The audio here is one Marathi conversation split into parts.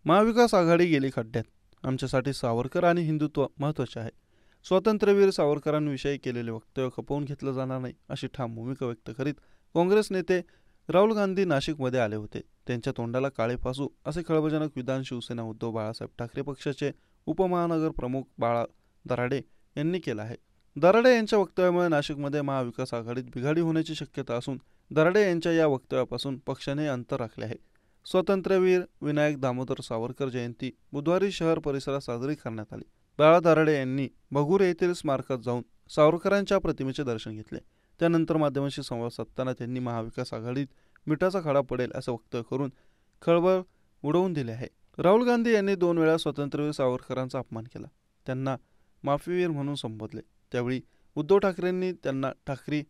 महाविकास आघाडी गेली खड्ड्यात. आमच्यासाठी सावरकर आणि हिंदुत्व महत्त्वाचे आहे. स्वातंत्र्यवीर सावरकरांविषयी केलेले वक्तव्य खपवून घेतलं जाणार नाही, अशी ठाम भूमिका व्यक्त करीत काँग्रेस नेते राहुल गांधी नाशिकमध्ये आले होते. त्यांच्या तोंडाला काळे फासू असे खळबळजनक विधान शिवसेना उद्धव बाळासाहेब ठाकरे पक्षाचे उपमहानगर प्रमुख बाळा दराडे यांनी केलं आहे. दराडे यांच्या वक्तव्यामुळे नाशिकमध्ये महाविकास आघाडीत बिघाडी होण्याची शक्यता असून दराडे यांच्या या वक्तव्यापासून पक्षाने अंतर राखले आहे. स्वातंत्र्यवीर विनायक दामोदर सावरकर जयंती बुधवारी शहर परिसरात साजरी करण्यात आली. बाळा दराडे यांनी भगूर येथील स्मारकात जाऊन सावरकरांच्या प्रतिमेचे दर्शन घेतले. त्यानंतर माध्यमांशी संवाद साधताना त्यांनी महाविकास आघाडीत मिठाचा खडा पडेल असं वक्तव्य करून खळबळ उडवून दिले आहे. राहुल गांधी यांनी 2 वेळा स्वातंत्र्यवीर सावरकरांचा अपमान केला. त्यांना माफीवीर म्हणून संबोधले. त्यावेळी उद्धव ठाकरेंनी त्यांना ठाकरी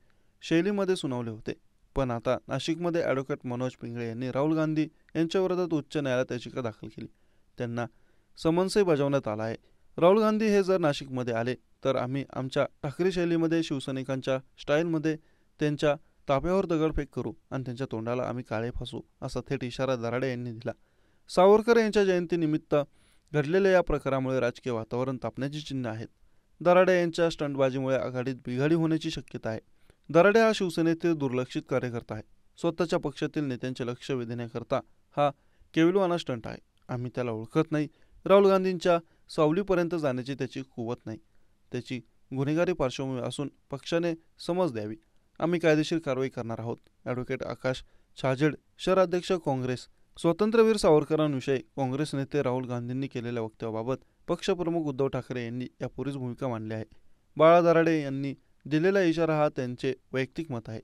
शैलीमध्ये सुनावले होते. पण आता नाशिकमध्ये ॲडव्होकेट मनोज पिंगळे यांनी राहुल गांधी यांच्याविरोधात उच्च न्यायालयात याचिका दाखल केली. त्यांना समन्सही बजावण्यात आला आहे. राहुल गांधी हे जर नाशिकमध्ये आले तर आम्ही आमच्या ठाकरी शैलीमध्ये शिवसैनिकांच्या स्टाईलमध्ये त्यांच्या ताफ्यावर दगडफेक करू आणि त्यांच्या तोंडाला आम्ही काळे फासू, असा थेट इशारा दराडे यांनी दिला. सावरकर यांच्या जयंतीनिमित्त घडलेल्या या प्रकारामुळे राजकीय वातावरण तापण्याची चिन्ह आहेत. दराडे यांच्या स्टंटबाजीमुळे आघाडीत बिघाडी होण्याची शक्यता आहे. दराडे हा शिवसेनेतील दुर्लक्षित कार्यकर्ता आहे. स्वतःच्या पक्षातील नेत्यांचे लक्ष वेधण्याकरता हा केविलवाना स्टंट आहे. आम्ही त्याला ओळखत नाही. राहुल गांधींच्या सावलीपर्यंत जाण्याची त्याची कुवत नाही. त्याची गुन्हेगारी पार्श्वभूमी असून पक्षाने समज द्यावी. आम्ही कायदेशीर कारवाई करणार आहोत. ॲडव्होकेट आकाश छाजेड, शहराध्यक्ष काँग्रेस. स्वातंत्र्यवीर सावरकरांविषयी काँग्रेस नेते राहुल गांधींनी केलेल्या वक्तव्याबाबत पक्षप्रमुख उद्धव ठाकरे यांनी यापूर्वीच भूमिका मांडली आहे. बाळा दराडे यांनी दिलेला इशारा हा त्यांचे वैयक्तिक मत आहे.